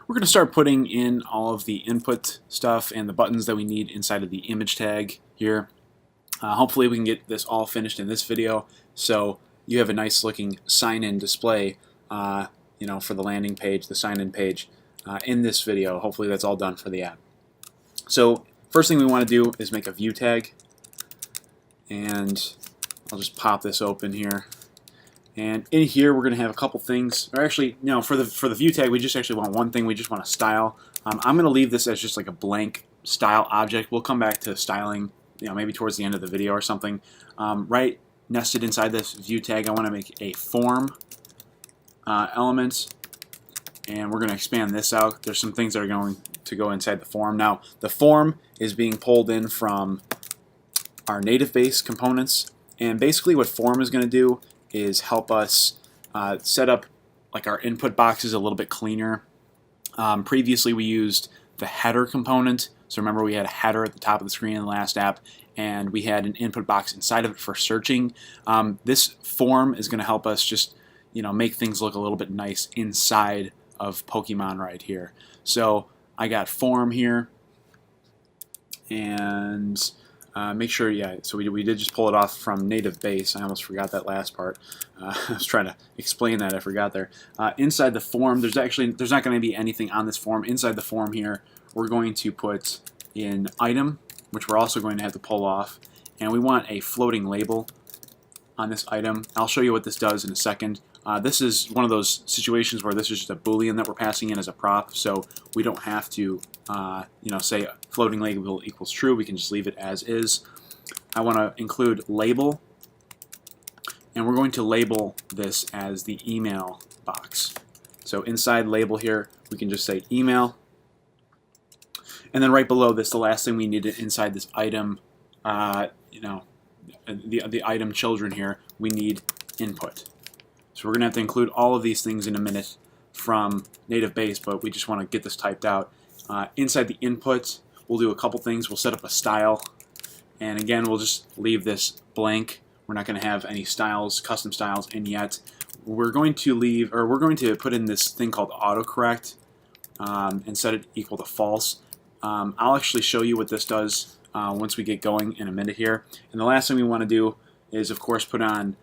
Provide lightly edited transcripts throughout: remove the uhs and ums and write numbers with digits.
we're going to start putting in all of the input stuff and the buttons that we need inside of the image tag here. Hopefully we can get this all finished in this video, so you have a nice looking sign-in display for the landing page, the sign-in page in this video. Hopefully that's all done for the app. So first thing we want to do is make a view tag, and I'll just pop this open here. And in here we're going to have a couple things, or actually, no, for the view tag we just actually want one thing. We just want a style. I'm going to leave this as just like a blank style object. We'll come back to styling, maybe towards the end of the video or something. Right nested inside this view tag, I want to make a form element, and we're going to expand this out. There's some things that are going to go inside the form. Now, the form is being pulled in from our native base components, and basically what form is going to do is help us set up like our input boxes a little bit cleaner. Previously we used the header component, so remember we had a header at the top of the screen in the last app, and we had an input box inside of it for searching. This form is going to help us just make things look a little bit nice inside of Pokemon right here. So I got form here, and make sure, so we did just pull it off from native base. I almost forgot that last part. I was trying to explain that, I forgot there. Inside the form, there's not going to be anything on this form. Inside the form here, we're going to put in item, which we're also going to have to pull off, and we want a floating label on this item. I'll show you what this does in a second. This is one of those situations where this is just a boolean that we're passing in as a prop, so we don't have to say floating label equals true. We can just leave it as is. I want to include label, and we're going to label this as the email box. So inside label here, we can just say email, and then right below this, the last thing we need inside this item, the item children here, we need input. So we're going to have to include all of these things in a minute from native base, but we just want to get this typed out. Inside the input, we'll do a couple things. We'll set up a style, and again, we'll just leave this blank. We're not going to have any styles, custom styles in yet. We're going to put in this thing called autocorrect and set it equal to false. I'll actually show you what this does once we get going in a minute here. And the last thing we want to do is, of course, put on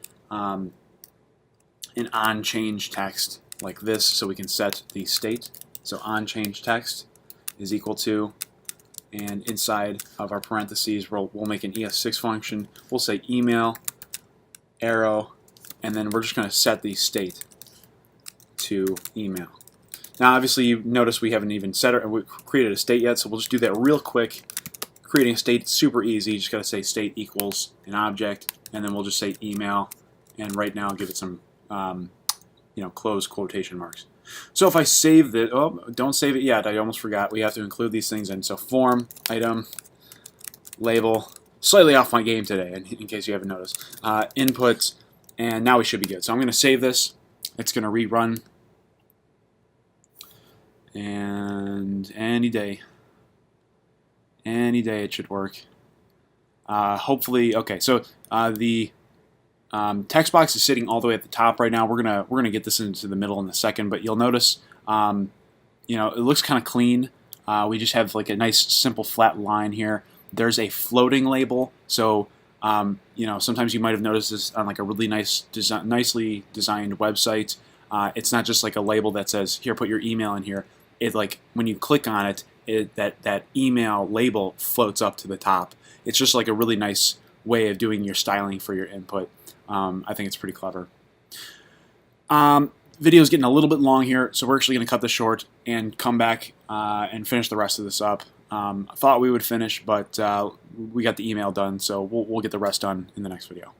an on-change text like this, so we can set the state. So on-change text is equal to, and inside of our parentheses we'll make an ES6 function. We'll say email, arrow, and then we're just going to set the state to email. Now obviously you notice we haven't even created a state yet, so we'll just do that real quick. Creating a state is super easy. You just got to say state equals an object, and then we'll just say email, and right now give it some close quotation marks. So if I save this, don't save it yet, I almost forgot. We have to include these things in. So form, item, label, slightly off my game today, in case you haven't noticed. Input, and now we should be good. So I'm going to save this. It's going to rerun, and any day it should work. Hopefully, okay. So the text box is sitting all the way at the top right now. We're gonna get this into the middle in a second, but you'll notice, it looks kind of clean. We just have like a nice simple flat line here. There's a floating label, so sometimes you might have noticed this on like a really nicely designed website. It's not just like a label that says here, put your email in here. It like when you click on it, that email label floats up to the top. It's just like a really nice way of doing your styling for your input. I think it's pretty clever. Video's getting a little bit long here, so we're actually going to cut this short and come back and finish the rest of this up. I thought we would finish, but we got the email done, so we'll get the rest done in the next video.